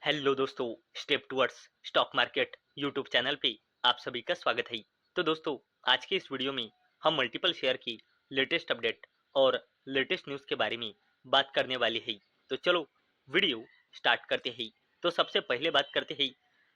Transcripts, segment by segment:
Hello दोस्तों, step towards stock market YouTube channel पे आप सभी का स्वागत है। तो दोस्तों, आज के इस वीडियो में हम मल्टीपल शेयर की लेटेस्ट अपडेट और लेटेस्ट न्यूज़ के बारे में बात करने वाले हैं। तो चलो वीडियो स्टार्ट करते हैं। तो सबसे पहले बात करते हैं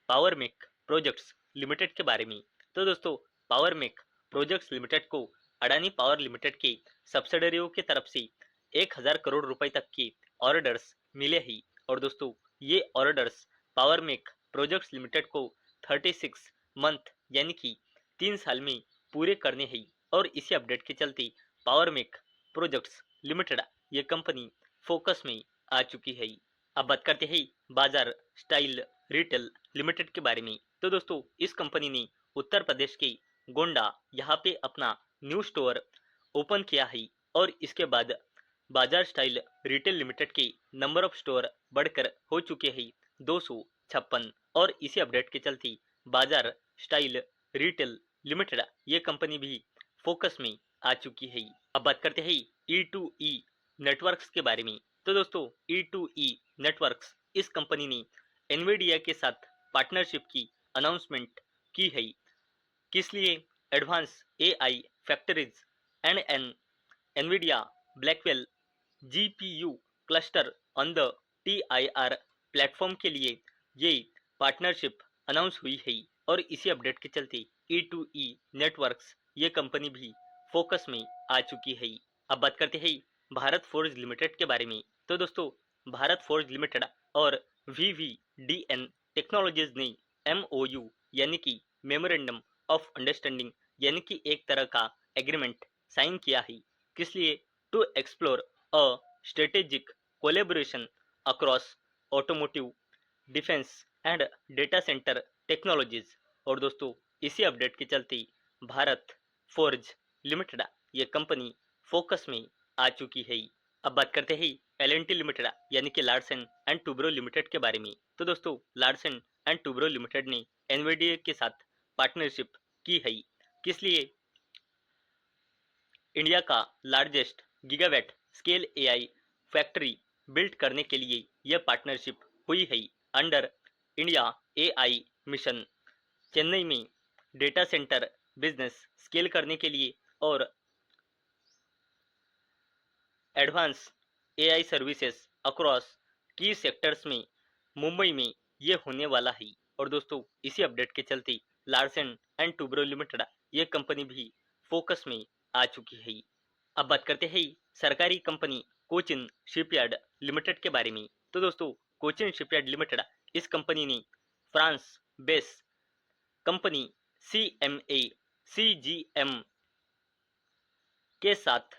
पावर मेक प्रोजेक्ट्स लिमिटेड के बारे में। तो दोस्तों, पावर मेक प्रोजेक्ट्स लिमिटेड को अडानी पावर लिमिटेड के सब्सिडरियों की तरफ से 1000 करोड़ रुपए तक के ऑर्डर्स मिले हैं। और दोस्तों, ये orders power make projects limited को 36 मंथ यानी कि 3 साल में पूरे करने हैं। और इसी अपडेट के चलते पावर मेक प्रोजेक्ट्स लिमिटेड ये कंपनी फोकस में आ चुकी है। अब बात करते हैं बाजार स्टाइल रिटेल लिमिटेड के बारे में। तो दोस्तों, इस कंपनी ने उत्तर प्रदेश के गोंडा यहाँ पे अपना न्यू स्टोर ओपन किया है। और इसके बाद बाजार स्टाइल रिटेल लिमिटेड के नंबर ऑफ स्टोर बढ़कर हो चुके हैं 256। और इसी अपडेट के चलते बाजार स्टाइल रिटेल लिमिटेड ये कंपनी भी फोकस में आ चुकी है। अब बात करते हैं E2E नेटवर्क्स के बारे में। तो दोस्तों, E2E नेटवर्क्स इस कंपनी ने एनवीडिया के साथ पार्टनरशिप की अनाउंसमेंट की है। किस लिए? Advance AI factories and an Nvidia Blackwell GPU cluster on the TIR platform के लिए ये पार्टनरशिप अनाउंस हुई है। और इसी अपडेट के चलते E2E नेटवर्क्स ये कंपनी भी फोकस में आ चुकी है। अब बात करते हैं भारत फोर्ज लिमिटेड के बारे में। तो दोस्तों, भारत फोर्ज लिमिटेड और VVDN टेक्नोलॉजीज ने MOU यानी कि मेमोरेंडम ऑफ अंडरस्टैंडिंग यानी कि एक तरह का एग्रीमेंट साइन किया है। किस लिए? To explore a strategic collaboration across automotive, defence and data centre technologies. और दोस्तों, इसी अपडेट के चलते भारत फोर्ज लिमिटेड ये कंपनी फोकस में आ चुकी है। अब बात करते हैं L&T लिमिटेड यानी कि लार्सन एंड टूब्रो लिमिटेड के बारे में। तो दोस्तों, लार्सन एंड टूब्रो लिमिटेड ने एनवीडिया के साथ पार्टनरशिप की है। किस लिए? इंडिया का largest gigawatt scale AI factory build करने के लिए यह पार्टनरशिप हुई है under India AI mission. Chennai में डेटा सेंटर बिजनेस स्केल करने के लिए और एडवांस AI सर्विसेज अक्रॉस की सेक्टर्स में मुंबई में ये होने वाला है। और दोस्तों, इसी अपडेट के चलते लार्सन एंड टूब्रो लिमिटेड ये कंपनी भी फोकस में आ चुकी है। अब बात करते हैं सरकारी कंपनी कोचिन शिपयार्ड लिमिटेड के बारे में। तो दोस्तों, कोचिन शिपयार्ड लिमिटेड इस कंपनी ने France base company CMA CGM के साथ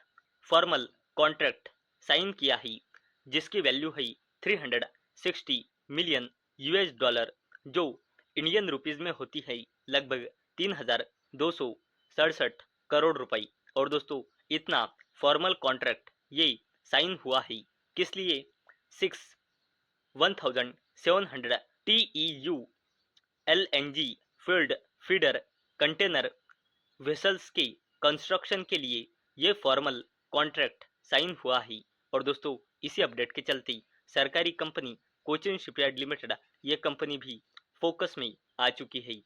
फॉर्मल कॉन्ट्रैक्ट साइन किया है, जिसकी वैल्यू है 360 मिलियन US डॉलर, जो इंडियन रुपीज में होती है लगभग 3267 करोड़ रुपए। और दोस्तों, इतना फॉर्मल कॉन्ट्रैक्ट ये साइन हुआ है किस लिए? 1700 TEU LNG field feeder container vessels के कंस्ट्रक्शन के लिए ये फॉर्मल कॉन्ट्रैक्ट साइन हुआ है। और दोस्तों, इसी अपडेट के चलते सरकारी कंपनी कोचिन शिपयार्ड लिमिटेड ये कंपनी भी फोकस में आ चुकी है।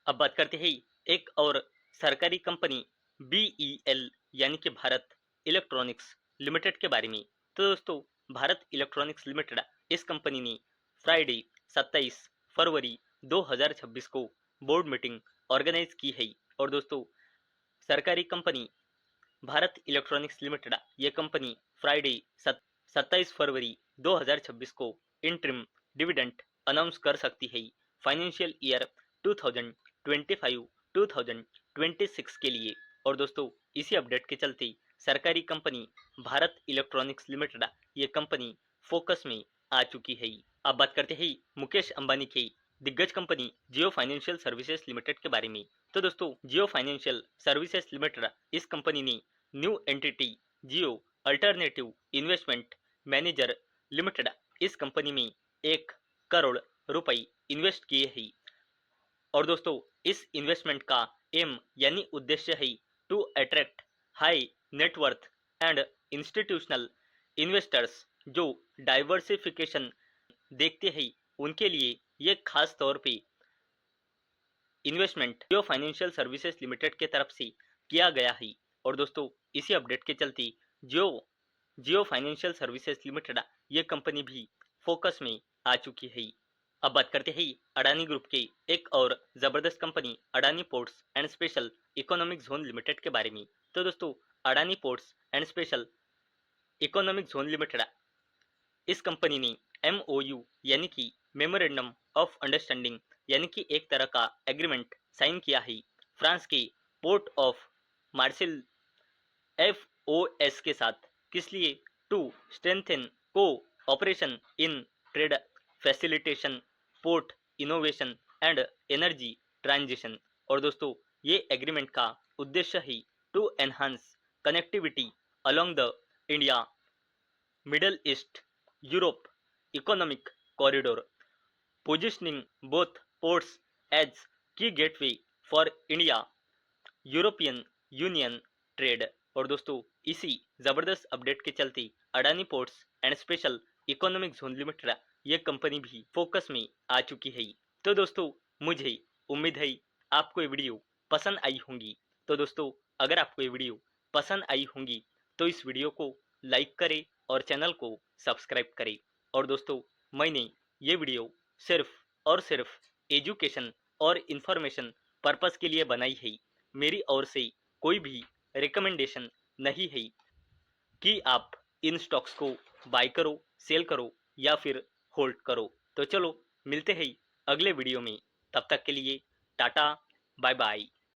अब बात करते हैं एक और सरकारी कंपनी BEL यानी कि भारत इलेक्ट्रॉनिक्स लिमिटेड के बारे में। तो दोस्तों, भारत इलेक्ट्रॉनिक्स लिमिटेड इस कंपनी ने फ्राइडे 27 फरवरी 2026 को बोर्ड मीटिंग ऑर्गेनाइज की है। और दोस्तों, सरकारी कंपनी भारत इलेक्ट्रॉनिक्स लिमिटेड ये कंपनी फ्राइडे 27 फरवरी 2026 को इंटरिम डिविडेंड अनाउंस कर सकती है फाइनेंशियल ईयर 2025-2026 के लिए। और दोस्तों, इसी अपडेट के चलते सरकारी कंपनी भारत इलेक्ट्रॉनिक्स लिमिटेड ये कंपनी फोकस में आ चुकी है। अब बात करते हैं मुकेश अंबानी की दिग्गज कंपनी जियो फाइनेंशियल सर्विसेज लिमिटेड के बारे में। तो दोस्तों, जियो फाइनेंशियल सर्विसेज लिमिटेड इस कंपनी ने न्यू एंटिटी जियो अल्टरनेटिव इन्वेस्टमेंट मैनेजर लिमिटेड इस कंपनी में 1 करोड़ रुपए इन्वेस्ट किए हैं। और दोस्तों, इस इन्वेस्टमेंट का एम यानी उद्देश्य है to attract high net worth and institutional investors जो डाइवर्सिफिकेशन देखते हैं उनके लिए ये खास तौर पे investment Jio Financial Services Limited के तरफ से किया गया है। और दोस्तों इसी अपडेट के चलते Jio Jio Financial Services limited ये कंपनी भी फोकस में आ चुकी है। अब बात करते हैं अडानी ग्रुप के एक और जबरदस्त company Adani Ports and Special Economic Zone limited के बारे में। तो दोस्तों Adani Ports and Special Economic Zone limited इस कंपनी ने MOU यानी कि मेमोरेंडम ऑफ अंडरस्टैंडिंग यानी कि एक तरह का एग्रीमेंट साइन किया है फ्रांस के पोर्ट ऑफ मार्सेल FOS के साथ। किस लिए? To strengthen cooperation in trade facilitation, port innovation and energy transition. और दोस्तों ये एग्रीमेंट का उद्देश्य है to enhance connectivity along the India Middle East Europe economic corridor, positioning both ports as key gateway for India European Union trade. और दोस्तों इसी जबरदस्त अपडेट के चलते Adani Ports and Special Economic Zone Limited ये कंपनी भी फोकस में आ चुकी है। तो दोस्तों मुझे उम्मीद है आपको ये वीडियो पसंद आई होंगी। तो दोस्तों अगर आपको ये वीडियो पसंद आई होंगी तो इस वीडियो को लाइक करें और चैनल को सब्सक्राइब करें। और दोस्तों मैंने ये वीडियो सिर्फ और सिर्फ एजुकेशन और इन्फॉर्मेशन पर्पस के लिए बनाई है। मेरी ओर से कोई भी रिकमेंडेशन नहीं है कि आप इन स्टॉक्स को बाय करो, सेल करो या फिर होल्ड करो। तो चलो मिलते हैं अगले वीडियो में, तब तक के लिए टाटा बाय बाय।